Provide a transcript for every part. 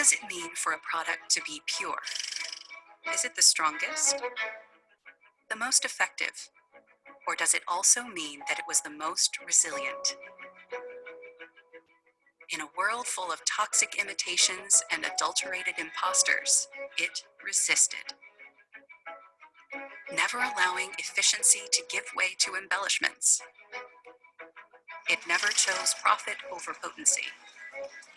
does it mean for a product to be pure? Is it the strongest? The most effective? Or does it also mean that it was the most resilient? In a world full of toxic imitations and adulterated imposters, it resisted, never allowing efficiency to give way to embellishments. It never chose profit over potency.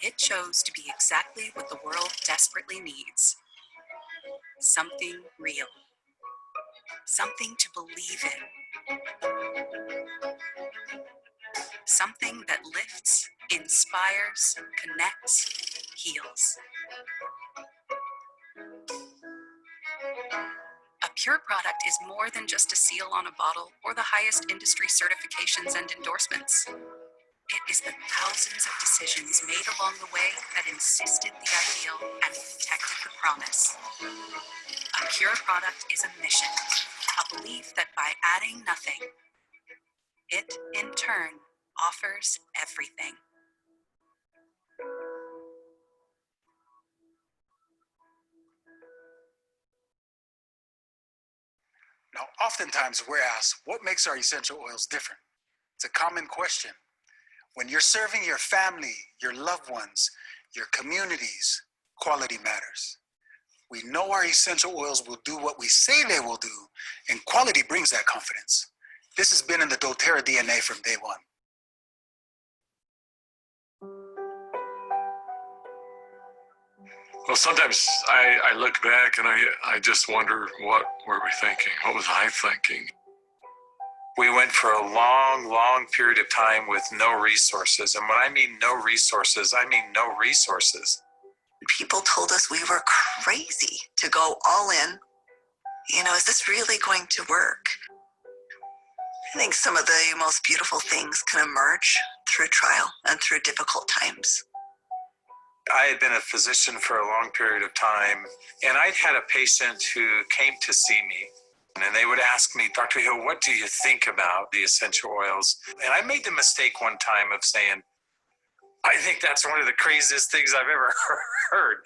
It chose to be exactly what the world desperately needs. Something real. Something to believe in. Something that lifts, inspires, connects, heals. A pure product is more than just a seal on a bottle or the highest industry certifications and endorsements. It is the thousands of decisions made along the way that insisted the ideal and protected the promise. A pure product is a mission, a belief that by adding nothing, it, in turn, offers everything. Now, oftentimes we're asked, what makes our essential oils different? It's a common question. When you're serving your family, your loved ones, your communities, quality matters. We know our essential oils will do what we say they will do, and quality brings that confidence. This has been in the doTERRA DNA from day one. Well, sometimes I look back and I just wonder, what were we thinking? What was I thinking? We went for a long, long period of time with no resources. And when I mean no resources, I mean no resources. People told us we were crazy to go all in. Is this really going to work? I think some of the most beautiful things can emerge through trial and through difficult times. I had been a physician for a long period of time, and I'd had a patient who came to see me, and they would ask me, Dr. Hill, what do you think about the essential oils? And I made the mistake one time of saying, I think that's one of the craziest things I've ever heard.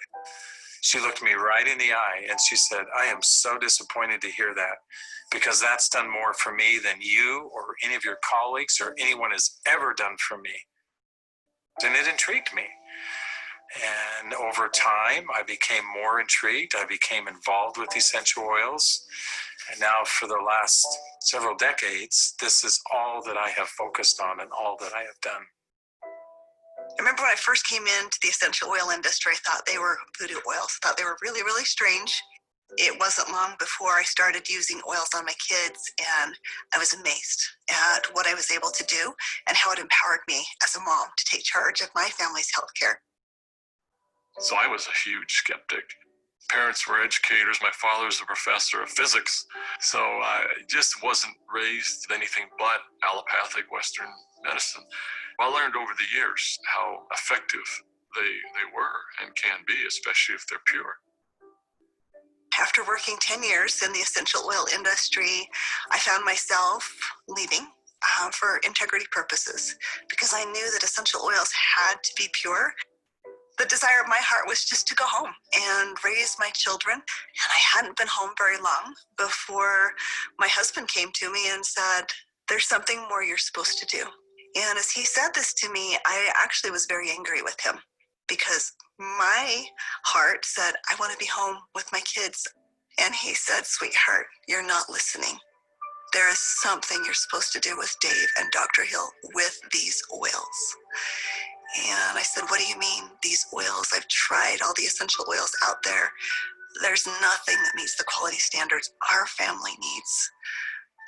She looked me right in the eye and she said, I am so disappointed to hear that, because that's done more for me than you or any of your colleagues or anyone has ever done for me. And it intrigued me. And over time, I became more intrigued. I became involved with essential oils. And now for the last several decades, this is all that I have focused on and all that I have done. I remember when I first came into the essential oil industry, I thought they were voodoo oils. I thought they were really, really strange. It wasn't long before I started using oils on my kids, and I was amazed at what I was able to do and how it empowered me as a mom to take charge of my family's healthcare. So I was a huge skeptic. Parents were educators. My father was a professor of physics. So I just wasn't raised with anything but allopathic Western medicine. I learned over the years how effective they were and can be, especially if they're pure. After working 10 years in the essential oil industry, I found myself leaving for integrity purposes, because I knew that essential oils had to be pure. The desire of my heart was just to go home and raise my children. And I hadn't been home very long before my husband came to me and said, there's something more you're supposed to do. And as he said this to me, I actually was very angry with him, because my heart said, I want to be home with my kids. And he said, sweetheart, you're not listening. There is something you're supposed to do with Dave and Dr. Hill with these oils. And I said, what do you mean, these oils? I've tried all the essential oils out there. There's nothing that meets the quality standards our family needs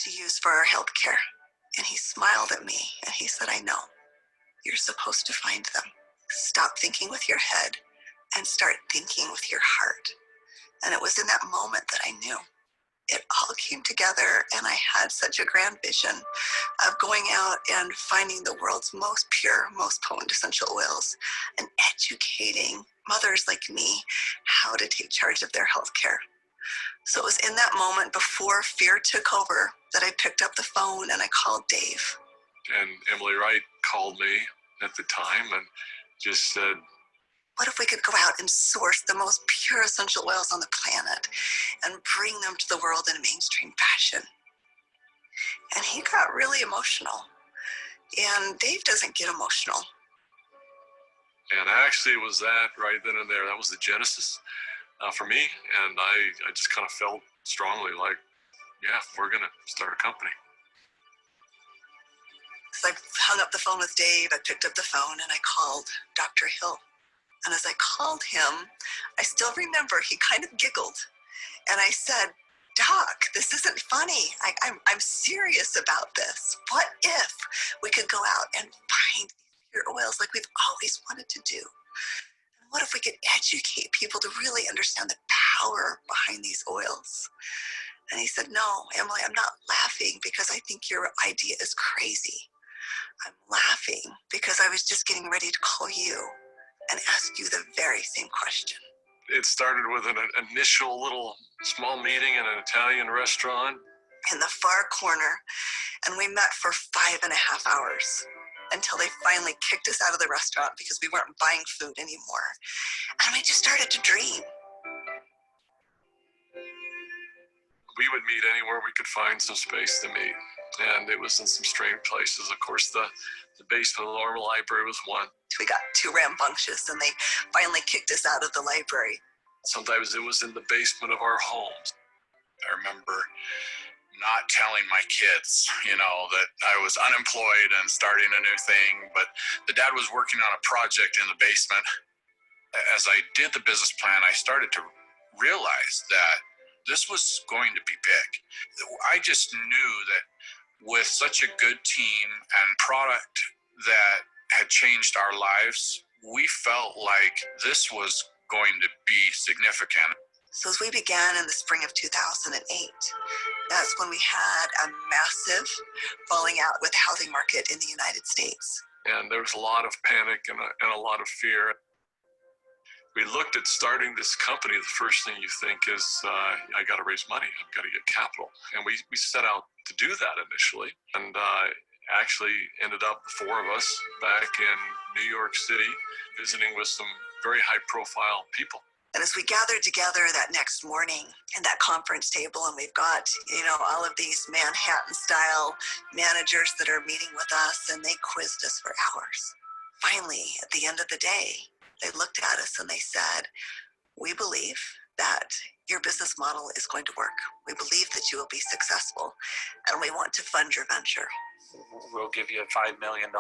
to use for our health care. And he smiled at me and he said, I know. You're supposed to find them. Stop thinking with your head and start thinking with your heart. And it was in that moment that I knew. It all came together, and I had such a grand vision of going out and finding the world's most pure, most potent essential oils and educating mothers like me how to take charge of their health care. So it was in that moment before fear took over that I picked up the phone and I called Dave. And Emily Wright called me at the time and just said, What if we could go out and source the most pure essential oils on the planet and bring them to the world in a mainstream fashion? And he got really emotional. And Dave doesn't get emotional. And actually, it was that right then and there. That was the genesis for me. And I just kind of felt strongly like, yeah, we're going to start a company. So I hung up the phone with Dave. I picked up the phone and I called Dr. Hill. And as I called him, I still remember he kind of giggled. And I said, Doc, this isn't funny. I'm serious about this. What if we could go out and find pure oils like we've always wanted to do? And what if we could educate people to really understand the power behind these oils? And he said, no, Emily, I'm not laughing because I think your idea is crazy. I'm laughing because I was just getting ready to call you and ask you the very same question. It started with an initial little small meeting in an Italian restaurant in the far corner, and we met for 5.5 hours until they finally kicked us out of the restaurant because we weren't buying food anymore. And we just started to dream. We would meet anywhere we could find some space to meet. And it was in some strange places. Of course, the basement of the Normal Library was one. We got too rambunctious and they finally kicked us out of the library. Sometimes it was in the basement of our homes. I remember not telling my kids, that I was unemployed and starting a new thing, but the dad was working on a project in the basement. As I did the business plan, I started to realize that this was going to be big. I just knew that with such a good team and product that had changed our lives, we felt like this was going to be significant. So as we began in the spring of 2008, that's when we had a massive falling out with the housing market in the United States. And there was a lot of panic and a lot of fear. We looked at starting this company. The first thing you think is, I got to raise money. I've got to get capital. And we set out to do that initially. And actually ended up, the four of us, back in New York City, visiting with some very high-profile people. And as we gathered together that next morning in that conference table, and we've got, all of these Manhattan-style managers that are meeting with us, and they quizzed us for hours. Finally, at the end of the day, they looked at us and they said, we believe that your business model is going to work. We believe that you will be successful, and we want to fund your venture. We'll give you $5 million.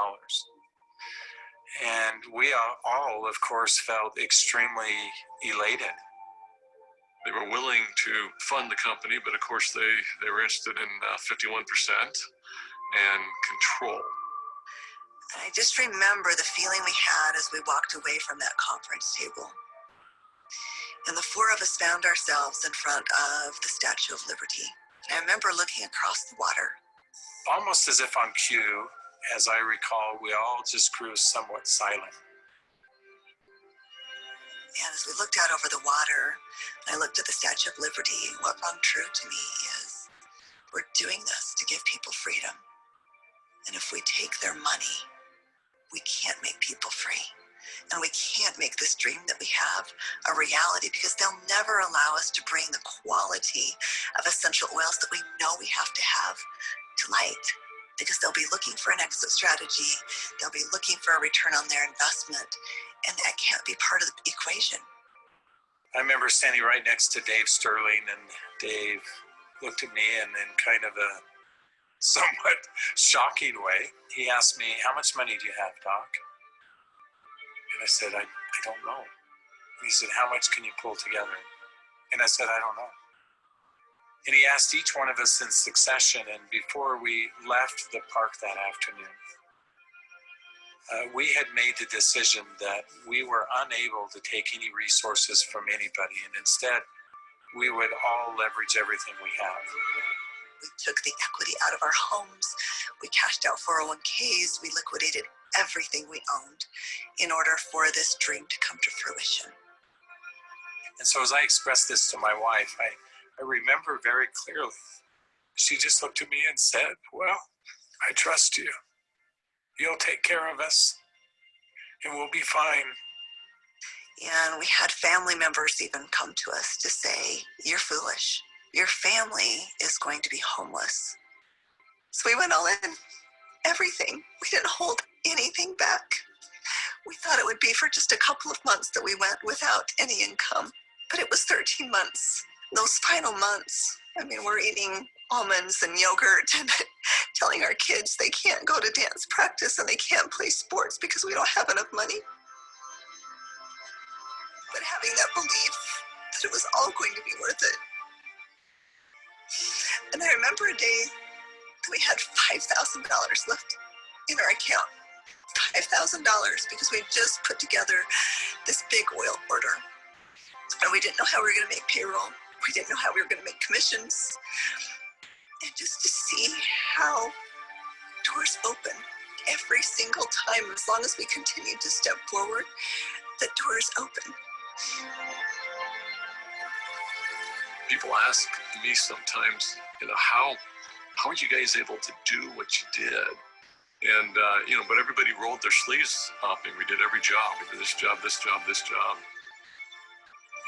And we all, of course, felt extremely elated. They were willing to fund the company, but of course they were interested in 51% and control. And I just remember the feeling we had as we walked away from that conference table. And the four of us found ourselves in front of the Statue of Liberty. And I remember looking across the water. Almost as if on cue, as I recall, we all just grew somewhat silent. And as we looked out over the water, and I looked at the Statue of Liberty, what rung true to me is we're doing this to give people freedom. And if we take their money, we can't make people free. And we can't make this dream that we have a reality because they'll never allow us to bring the quality of essential oils that we know we have to have to light. Because they'll be looking for an exit strategy, they'll be looking for a return on their investment, and that can't be part of the equation. I remember standing right next to Dave Sterling, and Dave looked at me and in kind of a somewhat shocking way, he asked me, how much money do you have, Doc? And I said, I don't know. And he said, how much can you pull together? And I said, I don't know. And he asked each one of us in succession, and before we left the park that afternoon, we had made the decision that we were unable to take any resources from anybody, and instead, we would all leverage everything we have. We took the equity out of our homes, we cashed out 401ks, we liquidated everything we owned in order for this dream to come to fruition. And so as I expressed this to my wife, I remember very clearly, she just looked at me and said, well, I trust you. You'll take care of us and we'll be fine. And we had family members even come to us to say, "You're foolish. Your family is going to be homeless." So we went all in, everything. We didn't hold anything back. We thought it would be for just a couple of months that we went without any income, but it was 13 months. Those final months, I mean, we're eating almonds and yogurt and telling our kids they can't go to dance practice and they can't play sports because we don't have enough money. But having that belief that it was all going to be worth it. And I remember a day that we had $5,000 left in our account. $5,000 because we had just put together this big oil order. And we didn't know how we were going to make payroll. We didn't know how we were going to make commissions. And just to see how doors open every single time, as long as we continued to step forward, the doors open. People ask me sometimes, how are you guys able to do what you did? And, but everybody rolled their sleeves up and we did every job. We did this job, this job, this job.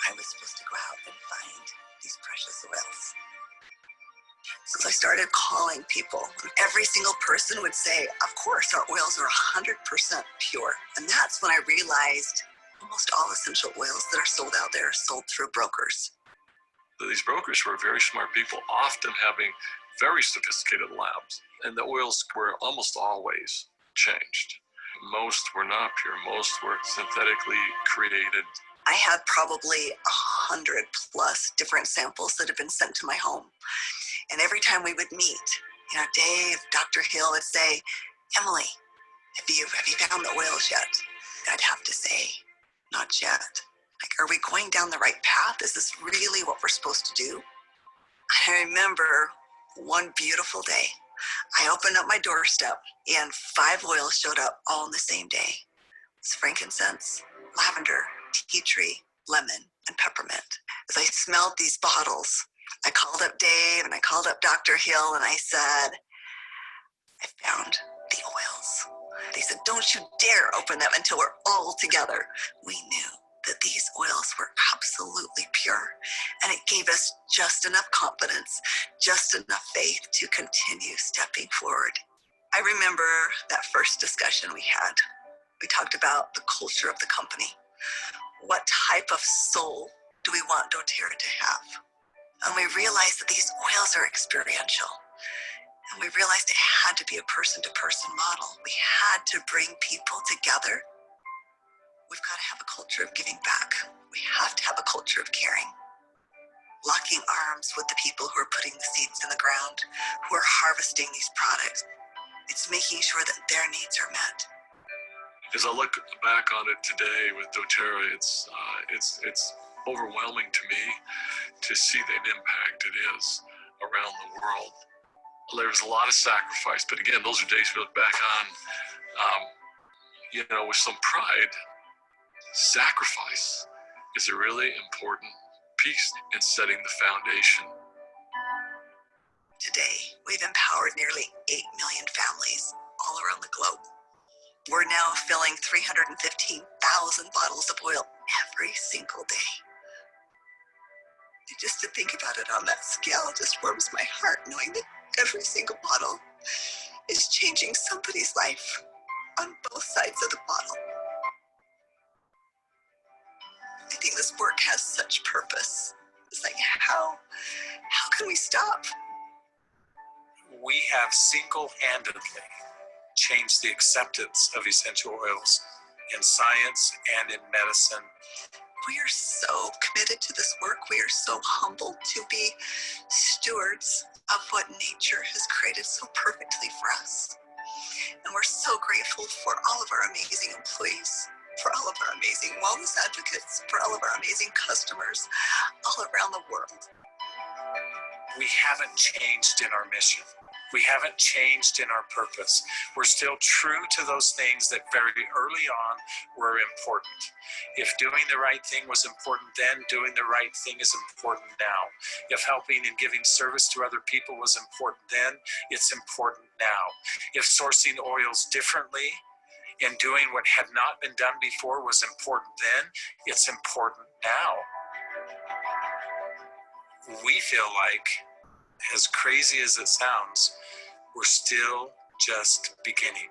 I was supposed to go out and find these precious oils. So I started calling people. Every single person would say, "Of course, our oils are 100% pure." And that's when I realized almost all essential oils that are sold out there are sold through brokers. These brokers were very smart people, often having very sophisticated labs. And the oils were almost always changed. Most were not pure. Most were synthetically created. I had probably 100 plus different samples that had been sent to my home. And every time we would meet, Dave, Dr. Hill would say, "Emily, have you found the oils yet?" I'd have to say, "Not yet." Like, are we going down the right path? Is this really what we're supposed to do? I remember one beautiful day, I opened up my doorstep and 5 oils showed up all on the same day. It's frankincense, lavender, tea tree, lemon, and peppermint. As I smelled these bottles, I called up Dave and I called up Dr. Hill and I said, "I found the oils." They said, "Don't you dare open them until we're all together." We knew that these oils were absolutely pure, and it gave us just enough confidence, just enough faith to continue stepping forward. I remember that first discussion we had. We talked about the culture of the company. What type of soul do we want doTERRA to have? And we realized that these oils are experiential. And we realized it had to be a person-to-person model. We had to bring people together. We've got to have a culture of giving back. We have to have a culture of caring. Locking arms with the people who are putting the seeds in the ground, who are harvesting these products. It's making sure that their needs are met. As I look back on it today with doTERRA, it's overwhelming to me to see the impact it is around the world. There's a lot of sacrifice, but again, those are days we look back on, with some pride. Sacrifice is a really important piece in setting the foundation. Today, we've empowered nearly 8 million families all around the globe. We're now filling 315,000 bottles of oil every single day. And just to think about it on that scale just warms my heart, knowing that every single bottle is changing somebody's life on both sides of the bottle. I think this work has such purpose. It's like, how can we stop? We have single-handedly changed the acceptance of essential oils in science and in medicine. We are so committed to this work. We are so humbled to be stewards of what nature has created so perfectly for us. And we're so grateful for all of our amazing employees, for all of our amazing wellness advocates, for all of our amazing customers all around the world. We haven't changed in our mission. We haven't changed in our purpose. We're still true to those things that very early on were important. If doing the right thing was important then, doing the right thing is important now. If helping and giving service to other people was important then, it's important now. If sourcing oils differently and doing what had not been done before was important then, it's important now. We feel like, as crazy as it sounds, we're still just beginning.